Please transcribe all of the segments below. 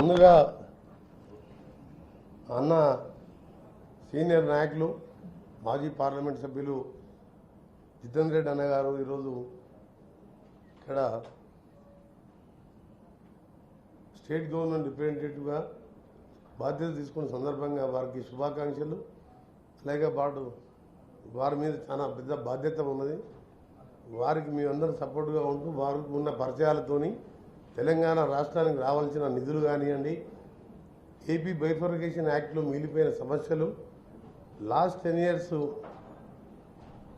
ముందుగా అన్న సీనియర్ నాయకులు మాజీ పార్లమెంట్ సభ్యులు జితేందర్ రెడ్డి అన్న గారు ఈరోజు ఇక్కడ స్టేట్ గవర్నమెంట్ రిప్రజెంటేటివ్గా బాధ్యత తీసుకున్న సందర్భంగా వారికి శుభాకాంక్షలు. అలాగే వారి మీద చాలా పెద్ద బాధ్యత ఉన్నది. వారికి మేమందరం సపోర్టుగా ఉంటూ వారికి ఉన్న పరిచయాలతోని తెలంగాణ రాష్ట్రానికి రావాల్సిన నిధులు కానివ్వండి, ఏపీ బైఫర్కేషన్ యాక్ట్లో మిగిలిపోయిన సమస్యలు, లాస్ట్ 10 years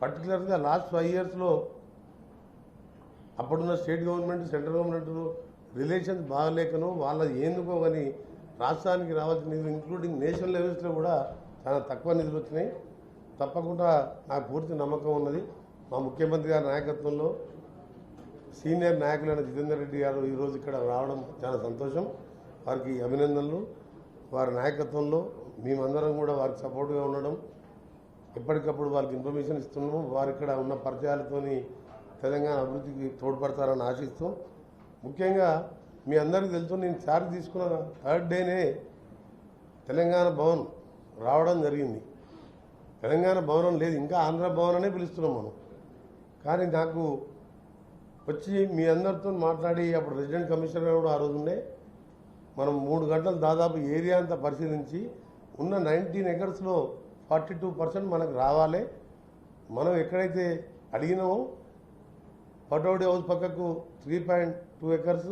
పర్టికులర్గా లాస్ట్ 5 yearsలో అప్పుడున్న state government central government relations బాగలేకనో వాళ్ళ ఎందుకో కానీ రాష్ట్రానికి రావాల్సిన నిధులు ఇంక్లూడింగ్ నేషనల్ లెవెల్స్లో కూడా చాలా తక్కువ నిధులు వచ్చినాయి. తప్పకుండా నాకు పూర్తి నమ్మకం ఉన్నది. మా ముఖ్యమంత్రి గారి నాయకత్వంలో సీనియర్ నాయకులైన జితేందర్ రెడ్డి గారు ఈరోజు ఇక్కడ రావడం చాలా సంతోషం. వారికి అభినందనలు. వారి నాయకత్వంలో మేమందరం కూడా వారికి సపోర్ట్గా ఉండడం, ఎప్పటికప్పుడు వాళ్ళకి ఇన్ఫర్మేషన్ ఇస్తున్నాము. వారు ఇక్కడ ఉన్న పరిచయాలతోని తెలంగాణ అభివృద్ధికి తోడ్పడతారని ఆశిస్తూ, ముఖ్యంగా మీ అందరికీ తెలుసు నేను చార్జ్ తీసుకున్న 3rd డేనే తెలంగాణ భవన్ రావడం జరిగింది. తెలంగాణ భవనం లేదు, ఇంకా ఆంధ్ర భవన్ అనే పిలుస్తున్నాం మనం. కానీ నాకు వచ్చి మీ అందరితో మాట్లాడి అప్పుడు రెసిడెంట్ కమిషనర్ కూడా ఆ రోజు ఉండే మనం 3 గంటలు దాదాపు ఏరియా అంతా పరిశీలించి ఉన్న 19 acresలో 42% మనకు రావాలి. మనం ఎక్కడైతే అడిగినామో పటౌడి హౌస్ పక్కకు 3.2 acres,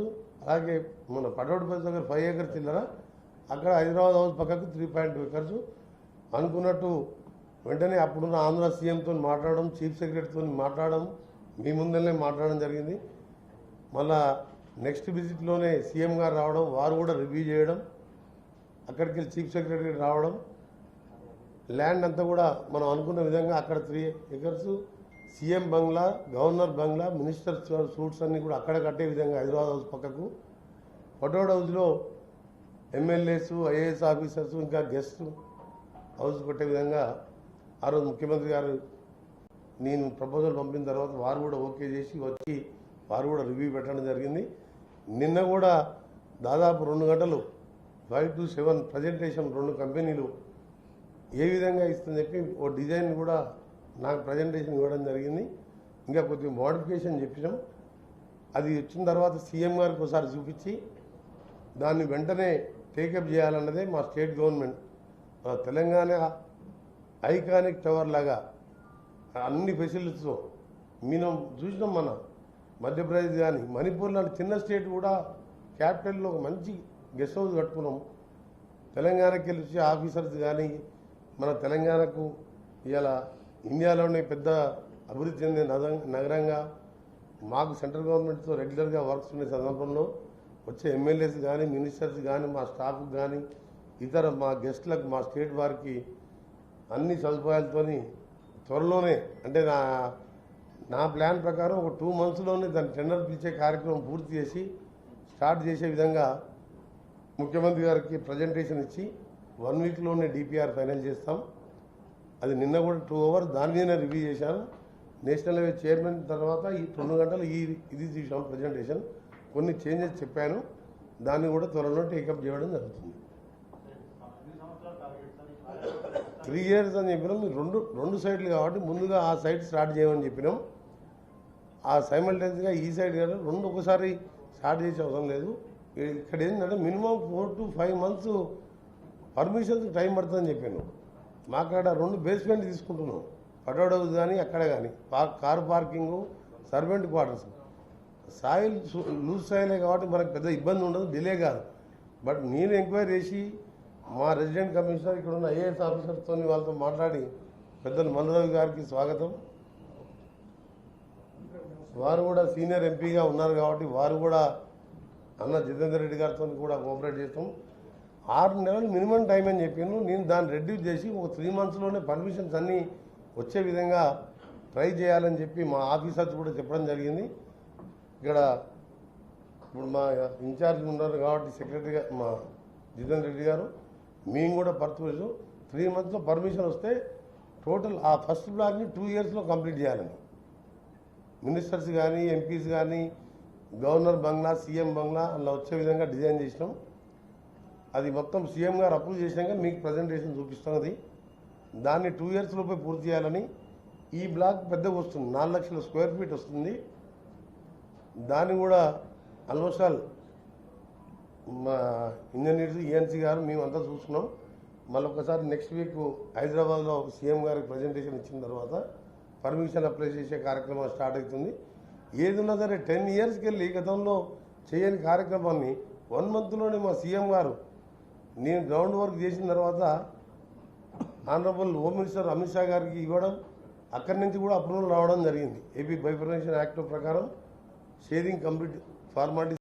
అలాగే మన పటౌడి హౌస్ దగ్గర 5 acres చిల్లర, అక్కడ హైదరాబాద్ హౌస్ పక్కకు 3.2 acres అనుకున్నట్టు వెంటనే అప్పుడున్న ఆంధ్ర సీఎంతో మాట్లాడడం, చీఫ్ సెక్రటరీతో మాట్లాడడం, మీ ముందరనే మాట్లాడడం జరిగింది. మళ్ళా నెక్స్ట్ విజిట్లోనే సీఎం గారు రావడం, వారు కూడా రివ్యూ చేయడం, అక్కడికి వెళ్ళి చీఫ్ సెక్రటరీ రావడం, ల్యాండ్ అంతా కూడా మనం అనుకున్న విధంగా అక్కడ 3 acres సీఎం బంగ్లా, గవర్నర్ బంగ్లా, మినిస్టర్ సూట్స్ అన్నీ కూడా అక్కడ కట్టే విధంగా హైదరాబాద్ హౌస్ పక్కకు, పటౌడ్ హౌస్లో ఎమ్మెల్యేస్, ఐఏఎస్ ఆఫీసర్స్, ఇంకా గెస్ట్ హౌస్ కొట్టే విధంగా ఆ రోజు ముఖ్యమంత్రి గారు నేను ప్రపోజల్ పంపిన తర్వాత వారు కూడా ఓకే చేసి వచ్చి వారు కూడా రివ్యూ పెట్టడం జరిగింది. నిన్న కూడా దాదాపు 2 గంటలు 5 to 7 ప్రజెంటేషన్ 2 కంపెనీలు ఏ విధంగా ఇస్తుందని చెప్పి ఓ డిజైన్ కూడా నాకు ప్రజెంటేషన్ ఇవ్వడం జరిగింది. ఇంకా కొద్దిగా మోడిఫికేషన్ చెప్పినాం. అది వచ్చిన తర్వాత సీఎం గారికి ఒకసారి చూపించి దాన్ని వెంటనే టేకప్ చేయాలన్నదే మా state government. Telangana iconic tower లాగా అన్ని ఫెసిలిటీస్తో మనం చూసినాం. మన మధ్యప్రదేశ్ కానీ మణిపూర్ లాంటి చిన్న స్టేట్ కూడా క్యాపిటల్లో ఒక మంచి గెస్ట్ హౌస్ కట్టుకున్నాం. తెలంగాణకి వెళ్ళి వచ్చే ఆఫీసర్స్ కానీ మన తెలంగాణకు ఇవాళ ఇండియాలోనే పెద్ద అభివృద్ధి చెందే నగరంగా మాకు సెంట్రల్ గవర్నమెంట్తో రెగ్యులర్గా వర్క్స్ ఉండే సందర్భంలో వచ్చే ఎమ్మెల్యేస్ కానీ మినిస్టర్స్ కానీ మా స్టాఫ్కి కానీ ఇతర మా గెస్ట్లకు మా స్టేట్ వారికి అన్ని సదుపాయాలతో త్వరలోనే, అంటే నా ప్లాన్ ప్రకారం ఒక 2 monthsలోనే దాని టెండర్ పిలిచే కార్యక్రమం పూర్తి చేసి స్టార్ట్ చేసే విధంగా ముఖ్యమంత్రి గారికి ప్రజెంటేషన్ ఇచ్చి 1 weekలోనే డిపిఆర్ ఫైనల్ చేస్తాం. అది నిన్న కూడా 2 hours దాని మీదనే రివ్యూ చేశాను. నేషనల్ హైవే చైర్మన్ తర్వాత ఈ 2 గంటలు ఇది చూసాం ప్రజెంటేషన్. కొన్ని చేంజెస్ చెప్పాను, దాన్ని కూడా త్వరలో టేకప్ చేయడం జరుగుతుంది. 3 years అని చెప్పినాం. రెండు సైడ్లు కాబట్టి ముందుగా ఆ సైడ్ స్టార్ట్ చేయమని చెప్పినాం. ఆ సైమల్టేనియస్గా ఈ సైడ్ రెండు ఒకసారి స్టార్ట్ చేసే అవసరం లేదు. ఇక్కడ ఏంటంటే minimum 4 to 5 months permissions time పడుతుందని చెప్పాను. మాకాడ 2 basement తీసుకుంటున్నాం, పటౌడ్ హౌస్ కానీ అక్కడ కానీ car parking, servant quarters. Soil loose సాయిలే కాబట్టి మనకు పెద్ద ఇబ్బంది ఉండదు, డిలే కాదు. బట్ నేను ఎంక్వైరీ చేసి మా రెసిడెంట్ కమిషనర్ ఇక్కడ ఉన్న ఐఏఎస్ ఆఫీసర్తో వాళ్ళతో మాట్లాడి, పెద్దలు మల్లురవి గారికి స్వాగతం. వారు కూడా సీనియర్ ఎంపీగా ఉన్నారు కాబట్టి వారు కూడా అన్న జితేందర్ రెడ్డి గారితో కూడా కోఆపరేట్ చేస్తాం. 6 నెలలు మినిమం టైం అని చెప్పాను. నేను దాన్ని రెడ్యూస్ చేసి ఒక 3 monthsలోనే పర్మిషన్స్ అన్నీ వచ్చే విధంగా ట్రై చేయాలని చెప్పి మా ఆఫీసర్స్ కూడా చెప్పడం జరిగింది. ఇక్కడ ఇప్పుడు మా ఇన్ఛార్జ్ ఉన్నారు కాబట్టి సెక్రటరీగా మా జితేందర్ రెడ్డి గారు, మేము కూడా పర్పస్ 3 monthsలో పర్మిషన్ వస్తే టోటల్ ఆ ఫస్ట్ బ్లాక్ని 2 yearsలో కంప్లీట్ చేయాలని మినిస్టర్స్ కానీ ఎంపీస్ కానీ గవర్నర్ బంగ్లా, సీఎం బంగ్లా అలా వచ్చే విధంగా డిజైన్ చేసినాం. అది మొత్తం సీఎం గారు అప్రూవ్ చేసినాక మీకు ప్రజెంటేషన్ చూపిస్తున్నది. దాన్ని 2 years లోపే పూర్తి చేయాలని. ఈ బ్లాక్ పెద్దగా వస్తుంది, 4 లక్షల స్క్వేర్ ఫీట్ వస్తుంది. దాన్ని కూడా ఆల్మోస్ట్ ఆల్ మా ఇంజనీర్స్ ఈఎన్సీ గారు మేమంతా చూసుకున్నాం. మళ్ళీ ఒకసారి నెక్స్ట్ వీక్ హైదరాబాద్లో సీఎం గారికి ప్రజెంటేషన్ ఇచ్చిన తర్వాత పర్మిషన్ అప్లై చేసే కార్యక్రమం స్టార్ట్ అవుతుంది. ఏది ఉన్నా సరే 10 yearsకి వెళ్ళి గతంలో చేయని కార్యక్రమాన్ని 1 monthలోనే మా సీఎం గారు నేను గ్రౌండ్ వర్క్ చేసిన తర్వాత honourable home minister Amit Shah గారికి ఇవ్వడం, అక్కడి నుంచి కూడా అప్రూవల్ రావడం జరిగింది. ఏపీ బైఫర్మేషన్ యాక్ట్ ప్రకారం షేరింగ్ కంప్లీట్ ఫార్మాలిటీ